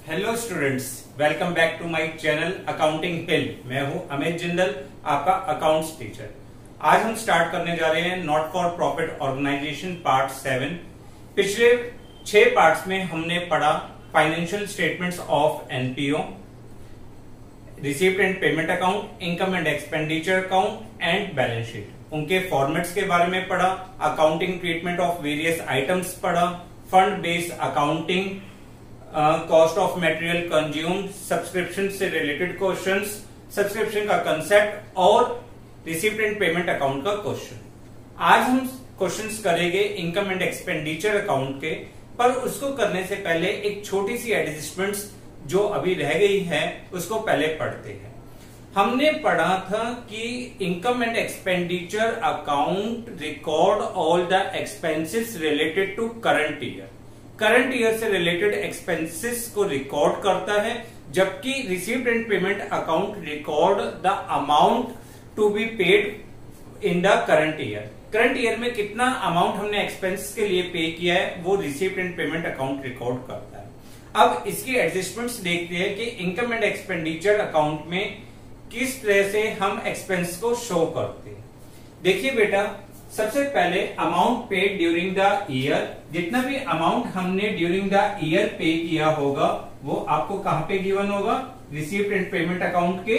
Hello students, welcome back to my channel accounting hill. मैं हूं अमित जिंदल, आपका अकाउंट्स टीचर। आज हम स्टार्ट करने जा रहे हैं not for profit organisation part 7। पिछले 6 पार्ट्स में हमने पढ़ा financial statements of NPO, receipt and payment account, income and expenditure account and balance sheet. उनके फॉर्मेट्स के बारे में पढ़ा, accounting treatment of various items पढ़ा, fund based accounting, cost of material consumed, subscription से रिलेटेड क्वेश्चंस, सब्सक्रिप्शन का concept और receipt and payment account का क्वेश्चन। आज हम क्वेश्चंस करेंगे इनकम एंड एक्सपेंडिचर अकाउंट के, पर उसको करने से पहले एक छोटी सी एडजस्टमेंट्स जो अभी रह गई है उसको पहले पढ़ते हैं। हमने पढ़ा था कि income and expenditure account record all the expenses related to current year. Current year से रिलेटेड एक्सपेंसेस को रिकॉर्ड करता है, जबकि received and payment account record the amount to be paid in the current year. Current year में कितना amount हमने expense के लिए पे किया है वो received and payment account record करता है। अब इसकी एडजस्टमेंट्स देखते हैं कि इनकम एंड एक्सपेंडिचर अकाउंट में किस तरह से हम एक्सपेंस को शो करते हैं। देखिए बेटा, सबसे पहले amount paid during the year. जितना भी अमाउंट हमने ड्यूरिंग द ईयर पे किया होगा वो आपको कहां पे गिवन होगा? रिसीप्ट एंड पेमेंट अकाउंट के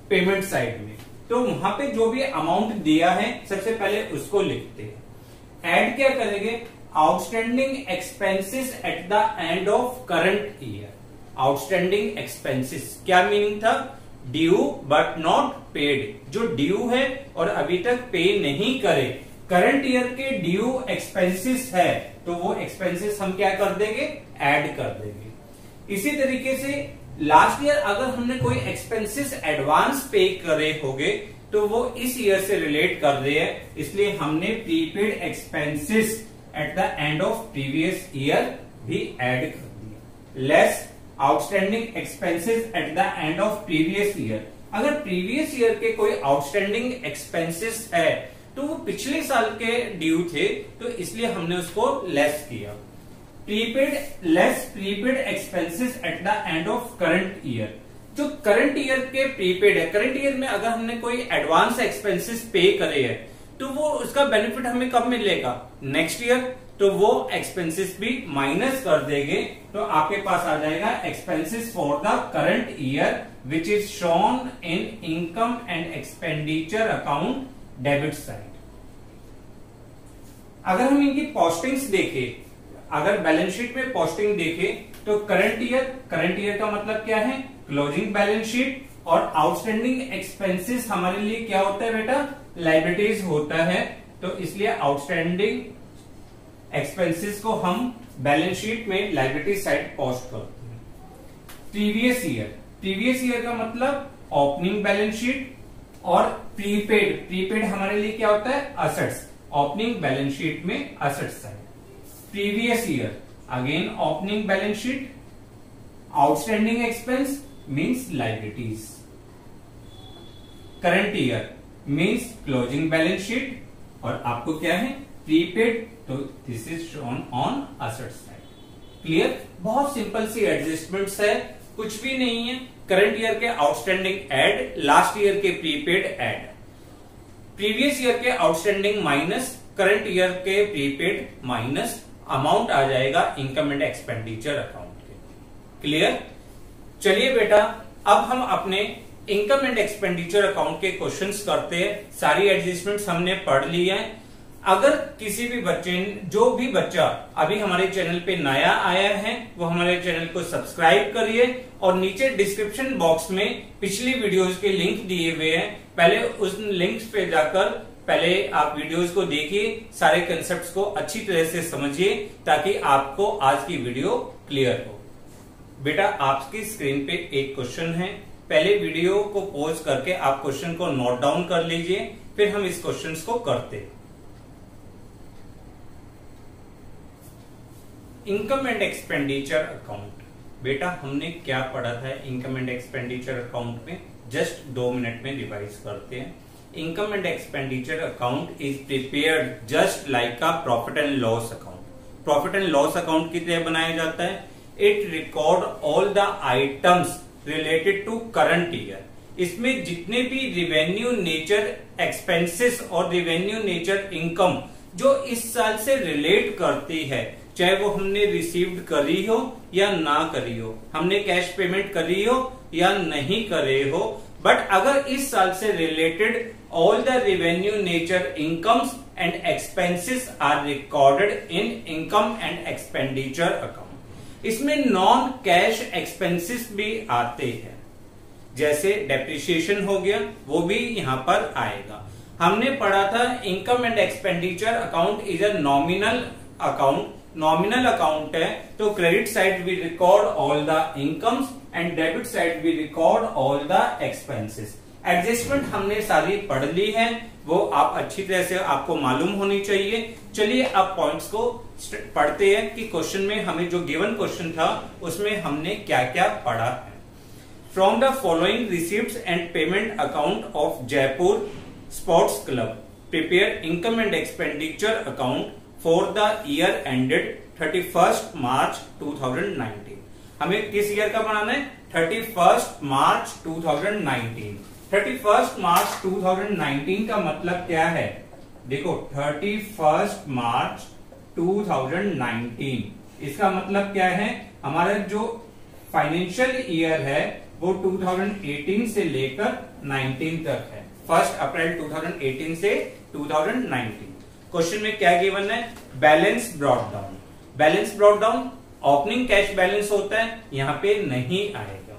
पेमेंट साइड में। तो वहां पे जो भी अमाउंट दिया है सबसे पहले उसको लिखते हैं। ऐड क्या करेंगे? Outstanding expenses at the end of current year. Outstanding expenses क्या मीनिंग था? Due but not paid. जो ड्यू है और अभी तक पे नहीं करे, करंट ईयर के ड्यू एक्सपेंसेस है, तो वो एक्सपेंसेस हम क्या कर देंगे? ऐड कर देंगे। इसी तरीके से लास्ट ईयर अगर हमने कोई एक्सपेंसेस एडवांस पे करे होंगे तो वो इस ईयर से रिलेट कर रहे हैं, इसलिए हमने prepaid expenses at the end of previous year भी ऐड कर दिया। Less outstanding expenses at the end of previous year. अगर प्रीवियस ईयर के कोई आउटस्टैंडिंग एक्सपेंसेस है तो वो पिछले साल के ड्यू थे, तो इसलिए हमने उसको लेस किया। Prepaid less prepaid expenses at the end of current year. जो करंट ईयर के प्रीपेड है, करंट ईयर में अगर हमने कोई एडवांस एक्सपेंसेस पे करे हैं तो वो उसका बेनिफिट हमें कब मिलेगा? Next year. तो वो एक्सपेंसेस भी माइनस कर देंगे, तो आपके पास आ जाएगा expenses for the current year which is shown in income and expenditure account debit side. अगर हम इनकी पोस्टिंग्स देखें, अगर बैलेंस शीट में पोस्टिंग देखें तो करंट ईयर का मतलब क्या है? Closing balance sheet. और आउटस्टैंडिंग एक्सपेंसेस हमारे लिए क्या होता है बेटा? लायबिलिटीज होता है। तो इसलिए आउटस्टैंडिंग एक्सपेंसेस को हम बैलेंस शीट में लायबिलिटी साइड पोस्ट करते हैं। प्रीवियस ईयर का मतलब ओपनिंग बैलेंस शीट। और प्रीपेड हमारे लिए क्या होता है? असेट्स। ओपनिंग बैलेंस शीट में assets side. Previous year again opening balance sheet. Outstanding expense means liabilities. Current year means closing balance sheet. और आपको क्या है? प्रीपेड, तो this is shown on assets side. Clear? बहुत सिंपल सी adjustments है, कुछ भी नहीं है। करंट ईयर के आउटस्टैंडिंग ऐड, लास्ट ईयर के प्रीपेड ऐड, प्रीवियस ईयर के आउटस्टैंडिंग माइनस, करंट ईयर के प्रीपेड माइनस, अमाउंट आ जाएगा इनकम एंड एक्सपेंडिचर अकाउंट के। क्लियर? चलिए बेटा, अब हम अपने इनकम एंड एक्सपेंडिचर अकाउंट के क्वेश्चंस करते हैं। सारी एडजस्टमेंट्स हमने पढ़ ली है। अगर किसी भी जो भी बच्चा अभी हमारे चैनल पे नया आया है वो हमारे चैनल को सब्सक्राइब करिए, और नीचे डिस्क्रिप्शन बॉक्स में पिछली वीडियोस के लिंक दिए हुए हैं, पहले उस लिंक्स पे जाकर पहले आप वीडियोस को देखिए, सारे कंसेप्ट्स को अच्छी तरह से समझिए ताकि आपको आज की वीडियो क्लियर हो। बेटा, आपकी स्क्रीन पे एक क्वेश्चन है, पहले वीडियो को पॉज करके आप क्वेश्चन को नोट डाउन कर लीजिए, फिर हम इस क्वेश्चन को करते हैं। Income and expenditure account. बेटा, हमने क्या पढ़ा था इनकम एंड एक्सपेंडिचर अकाउंट में? जस्ट 2 मिनट में रिवाइज करते हैं। Income and expenditure account is prepared just like a profit and loss account. Profit and loss account की तरह बनाया जाता है। It record all the items related to current year. इसमें जितने भी रिवेन्यू नेचर एक्सपेंसेस और रिवेन्यू नेचर इनकम जो इस साल से रिलेट करती है, चाहे वो हमने रिसीव्ड करी हो या ना करी हो, हमने कैश पेमेंट करी हो या नहीं करे हो, बट अगर इस साल से related all the revenue nature incomes and expenses are recorded in income and expenditure account. इसमें नॉन कैश एक्सपेंसेस भी आते हैं, जैसे डेप्रिसिएशन हो गया, वो भी यहां पर आएगा। हमने पढ़ा था income and expenditure account is a nominal account. Nominal account है तो credit side we record all the incomes and debit side we record all the expenses. Adjustment हमने सारी पढ़ ली है, वो आप अच्छी तरह से आपको मालूम होनी चाहिए। चलिए अब पॉइंट्स को पढ़ते हैं कि क्वेश्चन में हमें जो गिवन क्वेश्चन था उसमें हमने क्या क्या पढ़ा है। From the following receipts and payment account of Jaipur sports club prepare income and expenditure account for the year ended 31 मार्च 2019। हमें किस ईयर का बनाना है? 31 मार्च 2019। 31 मार्च 2019 का मतलब क्या है? देखो 31 मार्च 2019 इसका मतलब क्या है? हमारा जो फाइनेंशियल ईयर है वो 2018 से लेकर 19 तक है। 1 अप्रैल 2018 से 2019। क्वेश्चन में क्या गिवन है? Balance brought down. Balance brought down opening cash balance होता है, यहां पे नहीं आएगा।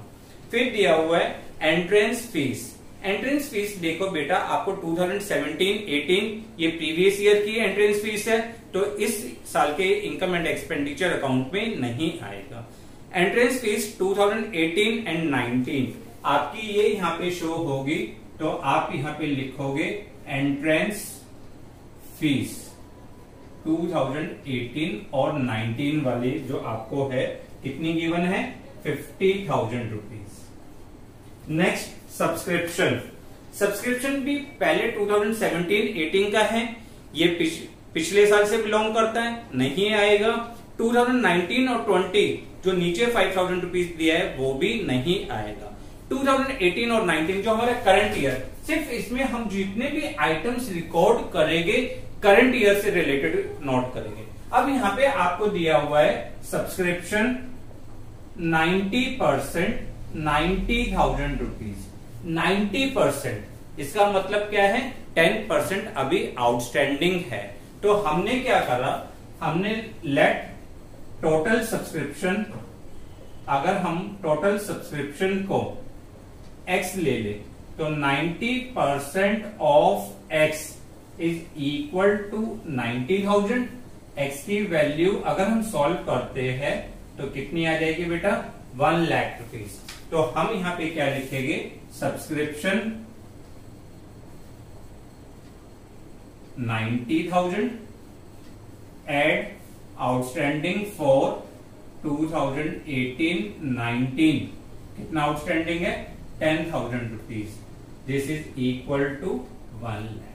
फिर दिया हुआ है एंट्रेंस फीस। एंट्रेंस फीस देखो बेटा, आपको 2017-18 ये प्रीवियस ईयर की एंट्रेंस फीस है, तो इस साल के इनकम एंड एक्सपेंडिचर अकाउंट में नहीं आएगा। एंट्रेंस फीस 2018 एंड 19 आपकी ये यहां पे शो होगी, तो आप यहां पे लिखोगे एंट्रेंस फीस 2018 और 19 वाली जो आपको है, कितनी गिवन है? 50,000 रुपीज। Next subscription. सब्सक्रिप्शन भी पहले 2017-18 का है, ये पिछले साल से बिलोंग करता है, नहीं आएगा। 2019 और 20 जो नीचे 5,000 रुपीज दिया है वो भी नहीं आएगा। 2018 और 19 जो हमारा करंट ईयर, सिर्फ इसमें हम जितने भी आइटम्स रिकॉर्ड करेंगे करंट ईयर से रिलेटेड नोट करेंगे। अब यहां पे आपको दिया हुआ है सब्सक्रिप्शन 90%, 90,000 रुपीज। 90% इसका मतलब क्या है? 10% अभी आउटस्टैंडिंग है। तो हमने क्या करा? हमने लेट टोटल सब्सक्रिप्शन, अगर हम टोटल सब्सक्रिप्शन को x ले ले तो 90% of x is equal to 90,000। x की वैल्यू अगर हम सॉल्व करते हैं तो कितनी आ जाएगी बेटा? 1 लाख रुपीज। तो हम यहां पे क्या लिखेंगे? सब्सक्रिप्शन 90,000 एड आउटस्टैंडिंग फॉर 2018-19 कितना आउटस्टैंडिंग है? 10,000 rupees. This is equal to 1 lakh.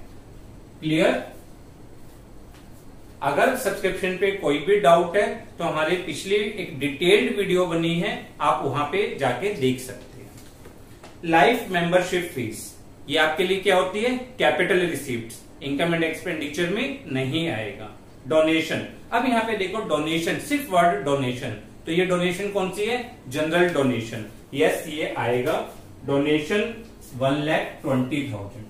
Clear? अगर सब्सक्रिप्शन पे कोई भी डाउट है तो हमारे पिछले एक डिटेल्ड वीडियो बनी है, आप वहां पे जाके देख सकते हैं। लाइफ मेंबरशिप फीस, ये आपके लिए क्या होती है? Capital receipts, income and expenditure में नहीं आएगा। डोनेशन, अब यहाँ पे देखो डोनेशन, सिर्फ वर्ड डोनेशन, तो ये डोनेशन कौन सी है? General donation. यस, ये आएगा। डोनेशन 1,20,000,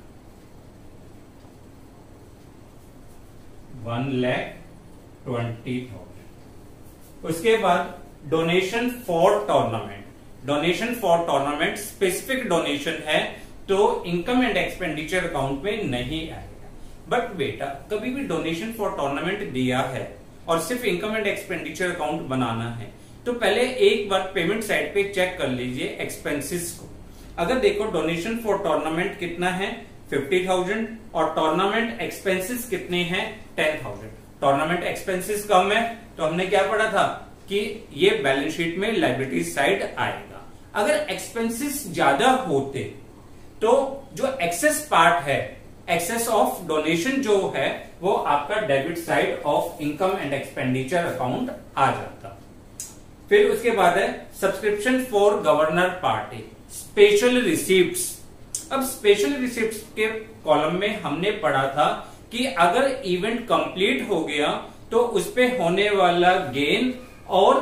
1,20,000। उसके बाद donation for tournament. Donation for tournament specific donation है तो इनकम एंड एक्सपेंडिचर अकाउंट में नहीं आएगा। बट बेटा कभी भी डोनेशन फॉर टूर्नामेंट दिया है और सिर्फ इनकम एंड एक्सपेंडिचर अकाउंट बनाना है, तो पहले एक बार पेमेंट साइड पे चेक कर लीजिए एक्सपेंसेस को। अगर देखो डोनेशन फॉर टूर्नामेंट कितना है? 50,000 और टूर्नामेंट एक्सपेंसेस कितने हैं? 10,000। टूर्नामेंट एक्सपेंसेस कम है तो हमने क्या पढ़ा था कि ये बैलेंस शीट में लायबिलिटी साइड आएगा। अगर एक्सपेंसेस ज्यादा होते तो जो एक्सेस पार्ट है, एक्सेस ऑफ डोनेशन जो है, वो आपका debit side of income and expenditure account आ जाता। फिर उसके बाद है subscription for governor party, special receipts. अब स्पेशल रिसिप्ट्स के कॉलम में हमने पढ़ा था कि अगर इवेंट कंप्लीट हो गया तो उस पे होने वाला गेन और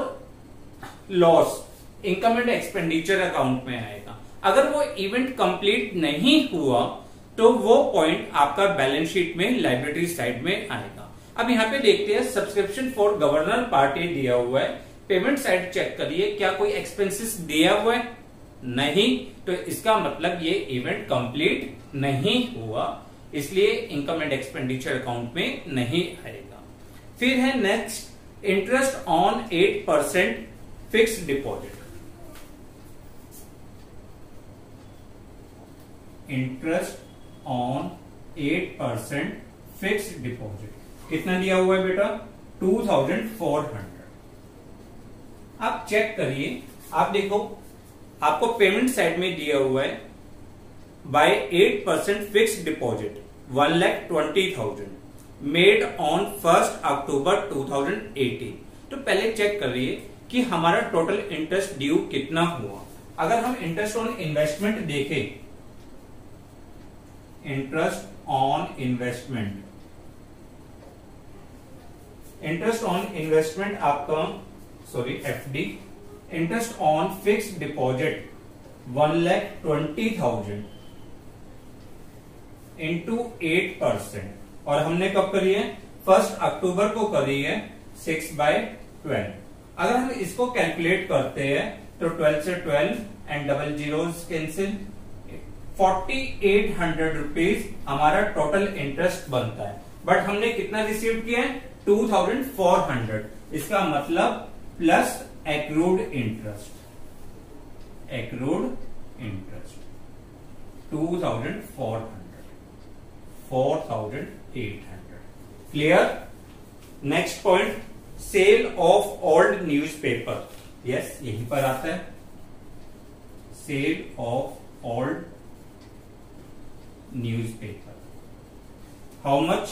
loss income and expenditure account में आएगा। अगर वो इवेंट कंप्लीट नहीं हुआ तो वो पॉइंट आपका बैलेंस शीट में लायबिलिटी साइड में आएगा। अब यहां पे देखते हैं सब्सक्रिप्शन फॉर गवर्नर पार्टी दिया हुआ है, पेमेंट साइड चेक करिए क्या कोई एक्सपेंसेस दिया हुआ है, नहीं, तो इसका मतलब ये इवेंट कंप्लीट नहीं हुआ, इसलिए इनकम एंड एक्सपेंडिचर अकाउंट में नहीं आएगा। फिर है next interest on 8% fixed deposit. Interest on 8% fixed deposit कितना दिया हुआ है बेटा? 2400। आप चेक करिए, आप देखो आपको पेमेंट साइड में दिया हुआ है by 8% fixed deposit 1,20,000 made on 1 October 2018। तो पहले चेक करिए कि हमारा टोटल इंटरेस्ट ड्यू कितना हुआ। अगर हम इंटरेस्ट ऑन इन्वेस्टमेंट देखें, interest on investment, interest on investment आपका FD, interest on fixed deposit 1,20,000 into 8%, और हमने कब करी है? 1 अक्टूबर को करी है 6/12। अगर हम इसको कैलकुलेट करते हैं तो 12 से 12 and double zeros cancel, 4800 rupees हमारा टोटल इंटरेस्ट बनता है। बट हमने कितना रिसीव किया है? 2400। इसका मतलब plus accrued interest, accrued interest 2400, 4800। Clear? Next point, sale of old newspaper. Yes, यहीं पर आता है, sale of old newspaper. How much?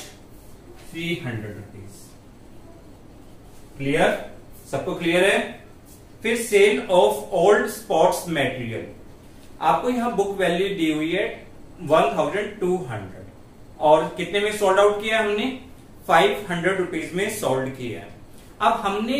300 rupees. Clear? सबको क्लियर है? फिर sale of old sports material, आपको यहां बुक वैल्यू दी हुई है 1200 और कितने में सोल्ड आउट किया हमने? 500 रुपीज में सोल्ड किया है। अब हमने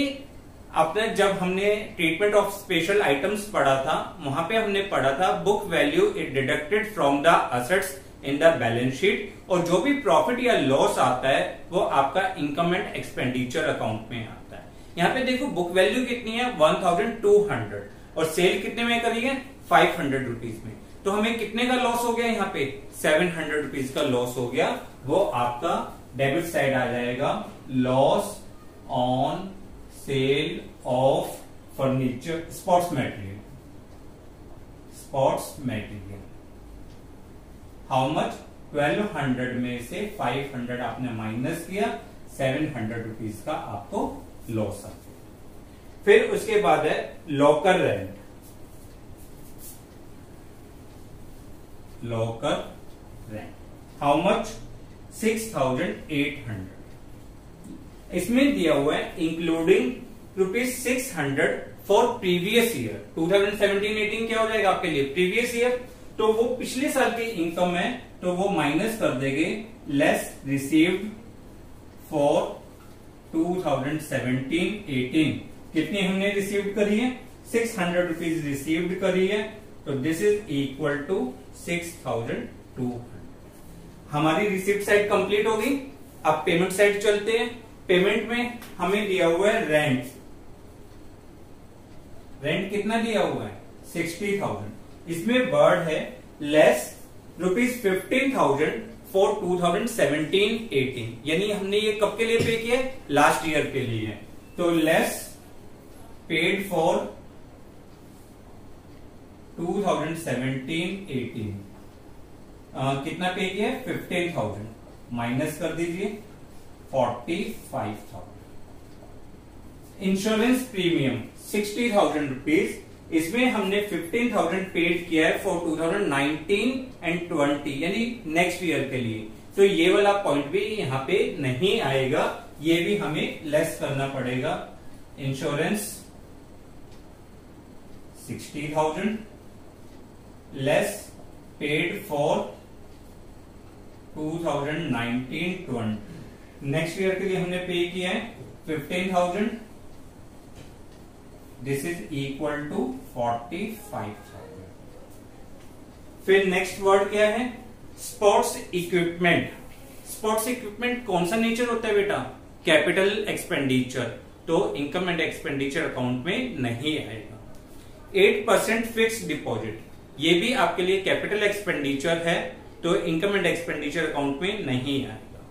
अपने जब हमने ट्रीटमेंट ऑफ स्पेशल आइटम्स पढ़ा था, वहां पे हमने पढ़ा था book value is deducted from the assets in the balance sheet, और जो भी प्रॉफिट या लॉस आता है वो आपका इनकम एंड एक्सपेंडिचर अकाउंट में आता है। यहाँ पे देखो बुक वैल्यू कितनी है? 1200 और सेल कितने में करी है? 500 रुपीज में। तो हमें कितने का लॉस हो गया? यहाँ पे 700 रुपीज का लॉस हो गया। वो आपका डेबिट साइड आ जाएगा, loss on sale of furniture sports material, sports material. How much? 1200 में से 500 आपने माइनस किया, 700 रुपीज का आपको लॉस आ गया। फिर उसके बाद है locker rent, locker rent. How much? 6,800। इसमें दिया हुआ है इंक्लूडिंग ₹600 फॉर प्रीवियस ईयर। 2017-18 क्या हो जाएगा आपके लिए? Previous year. तो वो पिछले साल की इनकम है, तो वो माइनस कर देंगे, लेस रिसीव्ड फॉर 2017-18। कितनी हमने रिसीव्ड करी है? 600 रुपीज रिसीव्ड करी है, तो दिस इज इक्वल टू 6,200। हमारी रिसिप्ट साइड कंप्लीट हो गई। अब पेमेंट साइड चलते हैं। पेमेंट में हमें दिया हुआ है रेंट। रेंट कितना दिया हुआ है? 60,000। इसमें वर्ड है लेस ₹15,000 फॉर 2017-18, यानी हमने ये कब के लिए पे किया? लास्ट ईयर के लिए। तो लेस पेड फॉर 2017-18 कितना पे किया? 15,000 माइनस कर दीजिए 45,000। इंश्योरेंस प्रीमियम 60,000 रुपीज, इसमें हमने 15,000 पेड किया है फॉर 2019 एंड 20, यानी नेक्स्ट ईयर के लिए। तो ये वाला पॉइंट भी यहाँ पे नहीं आएगा, ये भी हमें लेस करना पड़ेगा। Insurance 60,000 less paid for 2019-20। Next year के लिए हमने पे किया है 15,000, दिस इज इक्वल टू 45,000। फिर नेक्स्ट वर्ड क्या है? Sports equipment. स्पोर्ट्स इक्विपमेंट कौन सा नेचर होता है बेटा? कैपिटल एक्सपेंडिचर, तो इनकम एंड एक्सपेंडिचर अकाउंट में नहीं आएगा। 8% फिक्स डिपॉजिट, ये भी आपके लिए कैपिटल एक्सपेंडिचर है, तो इनकम एंड एक्सपेंडिचर अकाउंट में नहीं आएगा।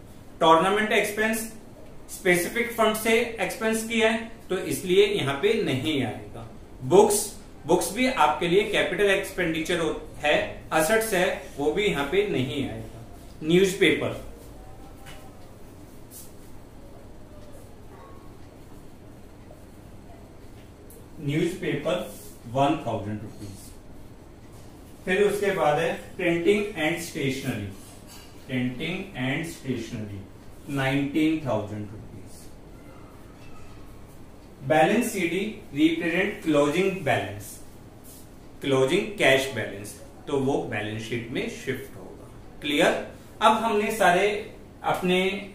टूर्नामेंट एक्सपेंस स्पेसिफिक फंड से एक्सपेंस किया है, तो इसलिए यहां पे नहीं आएगा। बुक्स भी आपके लिए कैपिटल एक्सपेंडिचर है, असेट्स है, वो भी यहां पे नहीं आएगा। Newspaper, newspaper 1,000 rupees. फिर उसके बाद है printing and stationery, 19,000 rupees. Balance CD represent closing balance, closing cash balance, तो वो बैलेंस शीट में शिफ्ट होगा। क्लियर? अब हमने सारे अपने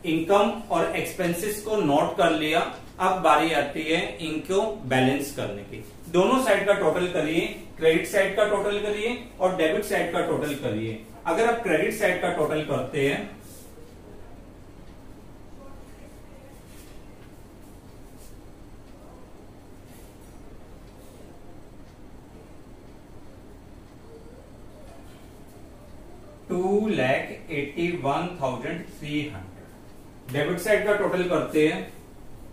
इनकम और एक्सपेंसेस को नोट कर लिया। अब बारी आती है इनको बैलेंस करने की। दोनों साइड का टोटल करिए, क्रेडिट साइड का टोटल करिए और डेबिट साइड का टोटल करिए। अगर आप क्रेडिट साइड का टोटल करते हैं $2,81,300, डेबिट साइड का टोटल करते हैं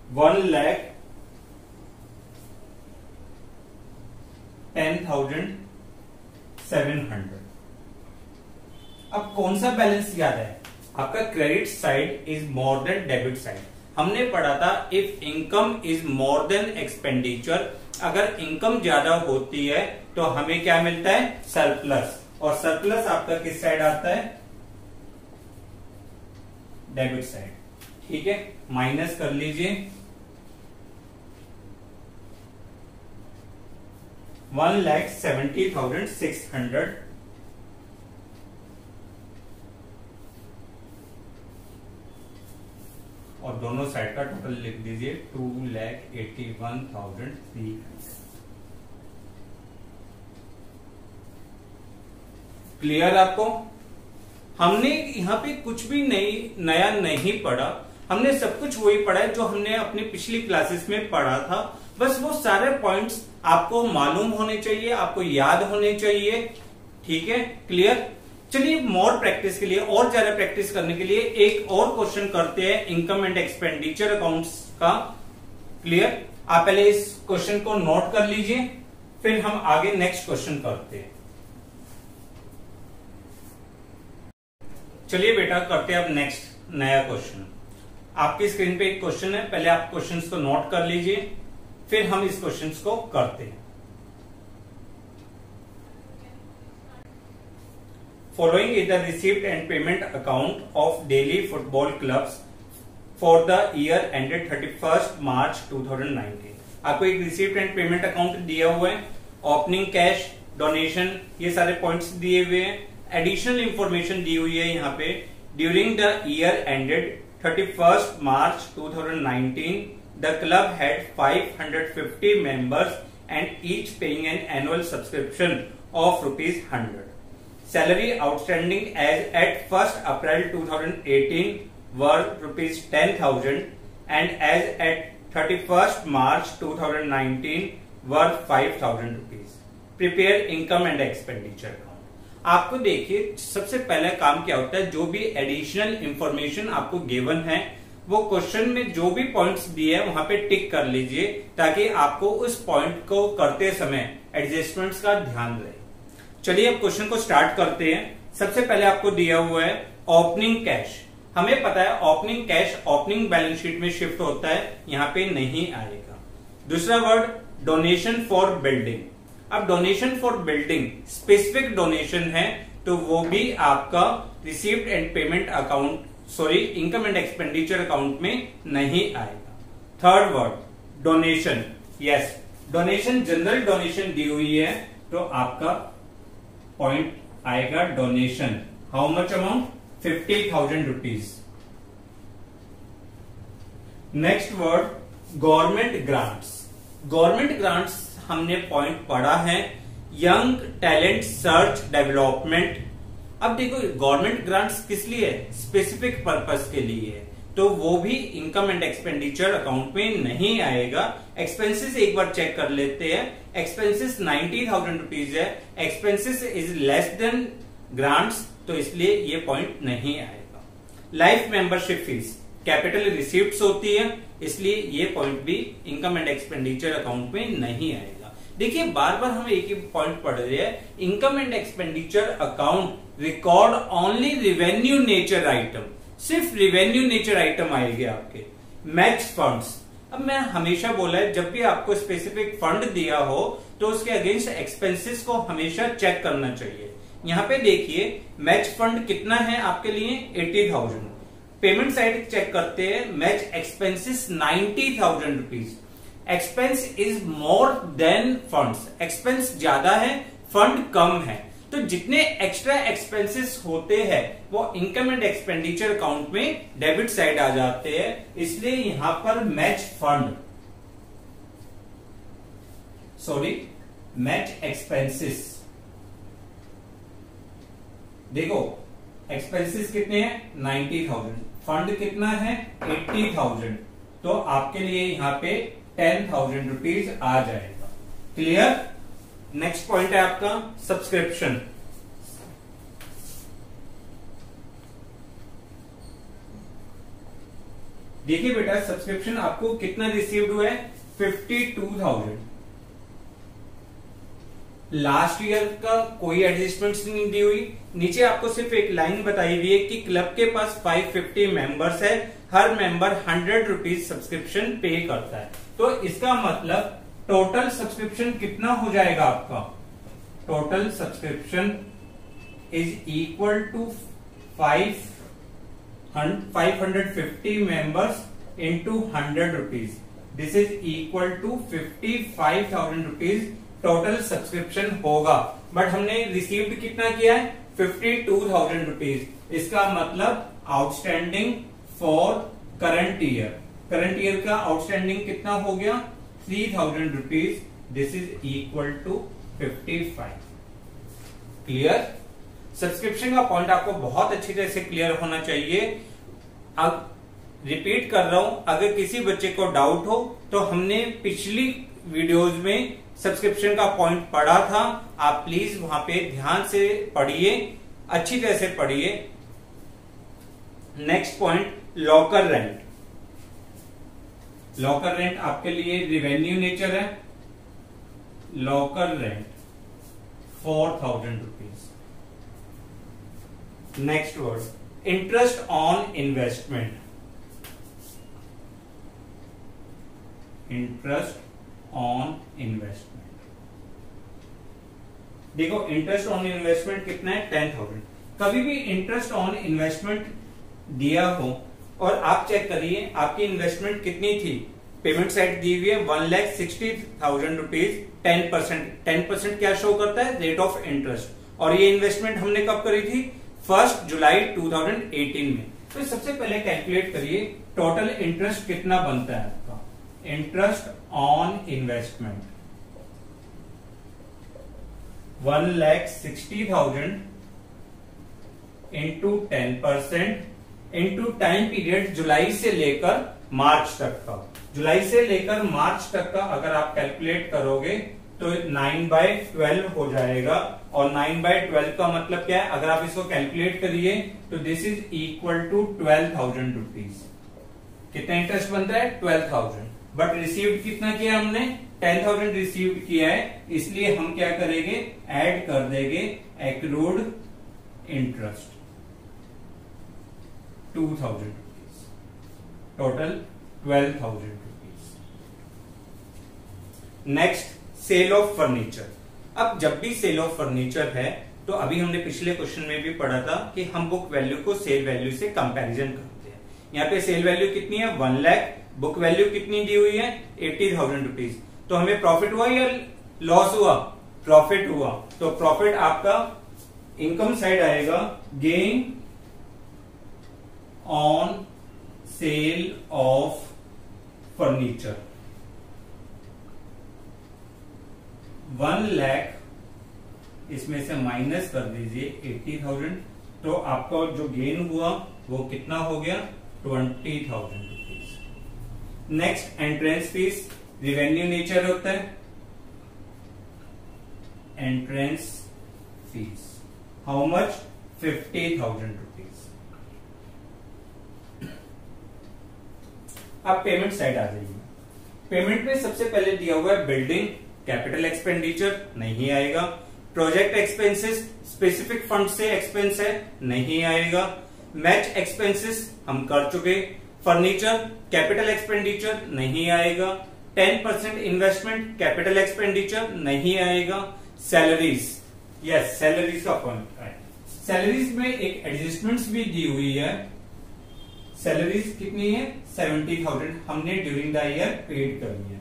1,10,700। अब कौन सा बैलेंस याद है? आपका credit side is more than debit side. हमने पढ़ा था if income is more than expenditure, अगर इनकम ज्यादा होती है तो हमें क्या मिलता है? सरप्लस। और सरप्लस आपका किस साइड आता है? Debit side. ठीक है, माइनस कर लीजिए। 1,70,600 और दोनों साइड का टोटल लिख दीजिए 2,81,300। क्लियर आपको? हमने यहाँ पे कुछ भी नया नहीं पढ़ा, हमने सब कुछ वही पढ़ा है जो हमने अपनी पिछली क्लासेस में पढ़ा था। बस वो सारे पॉइंट्स आपको मालूम होने चाहिए, आपको याद होने चाहिए। ठीक है, क्लियर? चलिए मोर प्रैक्टिस के लिए, और ज्यादा प्रैक्टिस करने के लिए एक और क्वेश्चन करते हैं इनकम एंड एक्सपेंडिचर अकाउंट्स का। क्लियर? आप पहले इस क्वेश्चन को नोट कर लीजिए, फिर हम आगे नेक्स्ट क्वेश्चन करते हैं। चलिए बेटा करते हैं अब नेक्स्ट नया क्वेश्चन। आपकी स्क्रीन पे एक क्वेश्चन है, पहले आप क्वेश्चंस को नोट कर लीजिए, फिर हम इस क्वेश्चंस को करते हैं। Following is the receipt and payment account of Delhi football clubs for the year ended 31st March 2019। आपको एक रिसीप्ट एंड पेमेंट अकाउंट दिया हुआ है, ओपनिंग कैश, डोनेशन, ये सारे पॉइंट्स दिए हुए हैं। एडिशनल इंफॉर्मेशन दी हुई है यहाँ पे। During the year ended 31st March 2019 the club had 550 members and each paying an annual subscription of ₹100. Salary outstanding as at 1st April 2018 were ₹10,000 and as at 31st March 2019 were ₹5,000. Prepare income and expenditure account। आपको देखिए सबसे पहला काम क्या होता है, जो भी एडिशनल इंफॉर्मेशन आपको गिवन है वो क्वेश्चन में जो भी पॉइंट्स दिए हैं वहां पे टिक कर लीजिए, ताकि आपको उस पॉइंट को करते समय एडजस्टमेंट्स का ध्यान रहे। चलिए अब क्वेश्चन को स्टार्ट करते हैं। सबसे पहले आपको दिया हुआ है ओपनिंग कैश। हमें पता है opening cash opening balance sheet में शिफ्ट होता है, यहाँ पे नहीं आएगा। दूसरा वर्ड डोनेशन फॉर बिल्डिंग। अब donation for building specific donation है, तो वो भी आपका received and payment account income and expenditure account में नहीं आएगा। Third word donation, yes donation general donation दी हुई है तो आपका पॉइंट आएगा donation, how much amount 50,000 rupees. Next word government grants. Government grants हमने पॉइंट पढ़ा है यंग टैलेंट सर्च डेवलपमेंट। अब देखो गवर्नमेंट ग्रांट्स किस लिए है, स्पेसिफिक पर्पस के लिए है, तो वो भी इनकम एंड एक्सपेंडिचर अकाउंट में नहीं आएगा। एक्सपेंसेस एक बार चेक कर लेते हैं, एक्सपेंसेस 90,000 रुपीज है, expenses is less than grants, तो इसलिए ये पॉइंट नहीं आएगा। Life membership fees capital receipts होती है, इसलिए ये पॉइंट भी इनकम एंड एक्सपेंडिचर अकाउंट में नहीं आएगा। देखिए बार बार हम एक ही पॉइंट पढ़ रहे हैं, income and expenditure account record only revenue nature item, सिर्फ रिवेन्यू नेचर आइटम आएंगे आपके। मैच फंड्स, अब मैं हमेशा बोला है जब भी आपको स्पेसिफिक फंड दिया हो तो उसके अगेंस्ट एक्सपेंसेस को हमेशा चेक करना चाहिए। यहाँ पे देखिए मैच फंड कितना है आपके लिए 80,000, पेमेंट साइड चेक करते हैं, match expenses 90,000 rupees. Expense is more than funds, expense ज्यादा है फंड कम है, तो जितने एक्स्ट्रा एक्सपेंसेस होते हैं वो इनकम एंड एक्सपेंडिचर अकाउंट में डेबिट साइड आ जाते हैं, इसलिए यहां पर मैच फंड मैच एक्सपेंसेस, देखो एक्सपेंसेस कितने हैं 90,000, फंड कितना है 80,000, तो आपके लिए यहां पे 10,000 रुपीज आ जाएगा। क्लियर। नेक्स्ट पॉइंट है आपका सब्सक्रिप्शन। देखिए बेटा सब्सक्रिप्शन आपको कितना रिसीव्ड हुआ है 52,000। लास्ट ईयर का कोई एडजस्टमेंट्स नहीं दी हुई, नीचे आपको सिर्फ एक लाइन बताई हुई है कि क्लब के पास 550 मेंबर्स है, हर मेंबर 100 रुपीज सब्सक्रिप्शन पे करता है, तो इसका मतलब टोटल सब्सक्रिप्शन कितना हो जाएगा आपका, total subscription is equal to 550 members into 100 rupees, this is equal to 55,000 rupees total subscription होगा। बट हमने रिसीव्ड कितना किया है 52,000 रुपीज, इसका मतलब आउटस्टैंडिंग फॉर करंट ईयर का आउटस्टैंडिंग कितना हो गया 3,000 rupees, this is equal to 55। Clear. Subscription का पॉइंट आपको बहुत अच्छी तरह से क्लियर होना चाहिए। अब रिपीट कर रहा हूं, अगर किसी बच्चे को डाउट हो तो हमने पिछली वीडियोस में सब्सक्रिप्शन का पॉइंट पढ़ा था, आप प्लीज वहां पे ध्यान से पढ़िए, अच्छी तरह से पढ़िए। Next point locker rent. Locker rent आपके लिए रिवेन्यू नेचर है, locker rent 4,000 rupees. Next word interest on investment, interest on investment, देखो इंटरेस्ट ऑन इन्वेस्टमेंट कितना है 10,000। कभी भी इंटरेस्ट ऑन इन्वेस्टमेंट दिया हो और आप चेक करिए आपकी इन्वेस्टमेंट कितनी थी, पेमेंट साइड दी हुई है 1,60,000 रुपीज, 10% क्या शो करता है रेट ऑफ इंटरेस्ट, और ये इन्वेस्टमेंट हमने कब करी थी 1 जुलाई 2018 में। तो सबसे पहले कैलकुलेट करिए टोटल इंटरेस्ट कितना बनता है आपका, interest on investment 1,60,000 into 10% into time period जुलाई से लेकर मार्च तक का, जुलाई से लेकर मार्च तक का अगर आप कैलकुलेट करोगे तो 9/12 हो जाएगा, और 9/12 का मतलब क्या है, अगर आप इसको कैलकुलेट करिए तो this is equal to 12,000 rupees. कितना इंटरेस्ट बनता है 12,000, बट रिसीव्ड कितना किया हमने 10,000 रिसीव्ड किया है, इसलिए हम क्या करेंगे ऐड कर देंगे accrued interest 2,000 rupees, total 12,000 rupees. Next sale of furniture. अब जब भी सेल ऑफ फर्नीचर है तो अभी हमने पिछले क्वेश्चन में भी पढ़ा था कि हम बुक वैल्यू को सेल वैल्यू से कंपैरिजन करते हैं। यहाँ पे सेल वैल्यू कितनी है 1 लाख, बुक वैल्यू कितनी दी हुई है 80,000 रुपीज। तो हमें प्रॉफिट हुआ या लॉस हुआ? प्रॉफिट हुआ। तो प्रॉफिट आपका इनकम साइड आएगा, gain on sale of furniture 1 lakh, इसमें से माइनस कर दीजिए 80,000, तो आपका जो गेन हुआ वो कितना हो गया? 20,000 rupees. Next entrance fees, revenue nature होता है। Entrance fees how much? 50,000 rupees. अब पेमेंट साइड आ जाइए। पेमेंट में सबसे पहले दिया हुआ है बिल्डिंग, कैपिटल एक्सपेंडिचर नहीं आएगा। प्रोजेक्ट एक्सपेंसेस स्पेसिफिक फंड से एक्सपेंस है, नहीं आएगा। मैच एक्सपेंसेस हम कर चुके। फर्नीचर कैपिटल एक्सपेंडिचर नहीं आएगा। 10% इन्वेस्टमेंट कैपिटल एक्सपेंडिचर नहीं आएगा। सैलरीज, यस सैलरीज का पॉइंट है। सैलरीज में एक एडजस्टमेंट्स भी दी हुई है। सैलरीज कितनी है? 70,000 हमने ड्यूरिंग द ईयर पेड करनी है।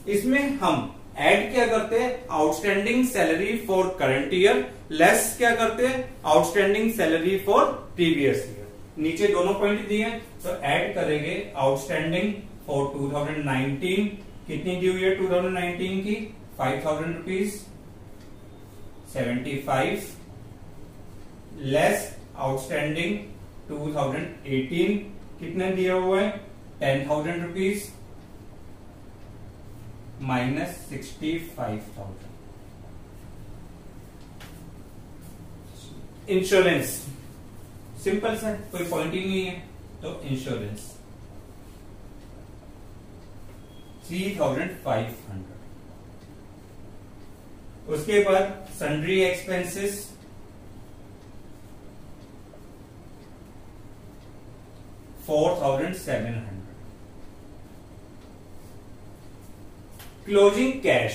इसमें हम ऐड क्या करते हैं? Outstanding salary for current year less क्या करते हैं? Outstanding salary for previous year. नीचे दोनों पॉइंट दिए हैं, तो ऐड करेंगे आउटस्टैंडिंग फॉर 2019, कितनी दी हुई है 2019 की? 5,000 रुपीज, 75 लेस आउटस्टैंडिंग 2018 कितना दिया हुआ है? 10,000 रुपीज माइनस 65,000। इंश्योरेंस सिंपल सा, कोई पॉइंट ही नहीं है, तो इंश्योरेंस 3,500। उसके बाद sundry expenses 4,700। Closing cash,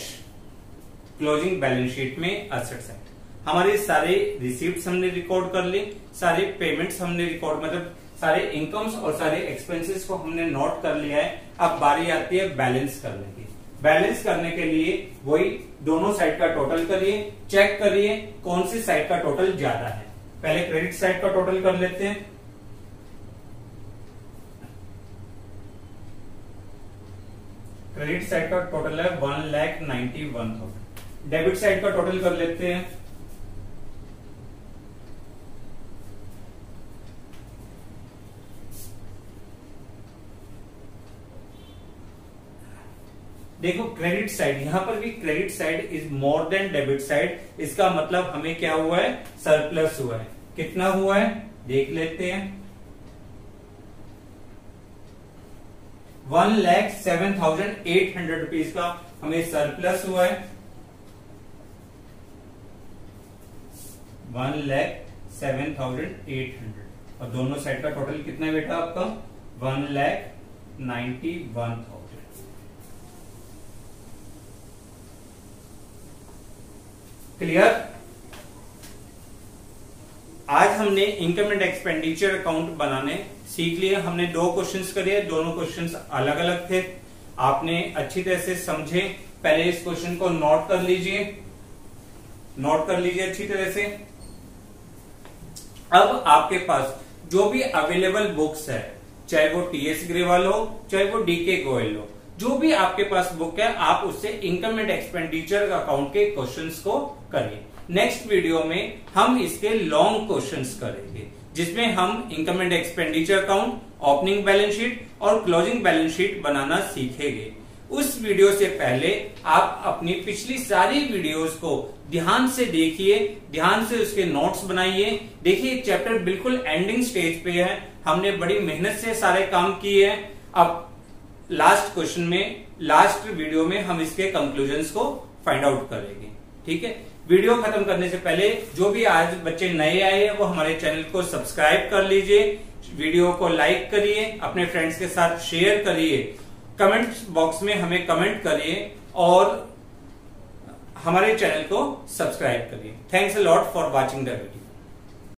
closing balance sheet में एसेट साइड हमारे सारे रिसीप्ट्स हमने रिकॉर्ड कर ली, सारे पेमेंट्स हमने रिकॉर्ड, मतलब सारे इनकम्स और सारे एक्सपेंसेस को हमने नोट कर लिया है। अब बारी आती है बैलेंस करने की। बैलेंस करने के लिए वही दोनों साइड का टोटल करिए, चेक करिए कौन सी साइड का टोटल ज्यादा है। पहले क्रेडिट साइड का टोटल कर लेते हैं। क्रेडिट साइड का टोटल है 1,91,000। डेबिट साइड का टोटल कर लेते हैं। देखो क्रेडिट साइड, यहां पर भी credit side is more than debit side, इसका मतलब हमें क्या हुआ है? सरप्लस हुआ है। कितना हुआ है देख लेते हैं। 1,07,800 रुपीज का हमें सरप्लस हुआ है। 1,07,800 और दोनों साइड का टोटल कितना बेटा आपका? 1,91,000। क्लियर? आज हमने इनकम एंड एक्सपेंडिचर अकाउंट बनाने सीख लिए। हमने 2 क्वेश्चंस करे, दोनों क्वेश्चंस अलग अलग थे, आपने अच्छी तरह से समझे। पहले इस क्वेश्चन को नोट कर लीजिए, नोट कर लीजिए अच्छी तरह से। अब आपके पास जो भी अवेलेबल बुक्स है, चाहे वो टीएस ग्रेवाल हो, चाहे वो डीके गोयल हो, जो भी आपके पास बुक है आप उससे इनकम एंड एक्सपेंडिचर अकाउंट के क्वेश्चंस को करिए। नेक्स्ट वीडियो में हम इसके लॉन्ग क्वेश्चंस करेंगे, जिसमें हम income and expenditure account, opening balance sheet और क्लोजिंग बैलेंस शीट बनाना सीखेंगे। उस वीडियो से पहले आप अपनी पिछली सारी वीडियोस को ध्यान से देखिए, ध्यान से उसके नोट्स बनाइए। देखिए चैप्टर बिल्कुल एंडिंग स्टेज पे है, हमने बड़ी मेहनत से सारे काम किए हैं। अब लास्ट क्वेश्चन में, लास्ट वीडियो में हम इसके कंक्लूजन्स को फाइंड आउट करेंगे। ठीक है, वीडियो खत्म करने से पहले जो भी आज बच्चे नए आए हैं वो हमारे चैनल को सब्सक्राइब कर लीजिए, वीडियो को लाइक करिए, अपने फ्रेंड्स के साथ शेयर करिए, कमेंट बॉक्स में हमें कमेंट करिए और हमारे चैनल को सब्सक्राइब करिए। Thanks a lot for watching the video.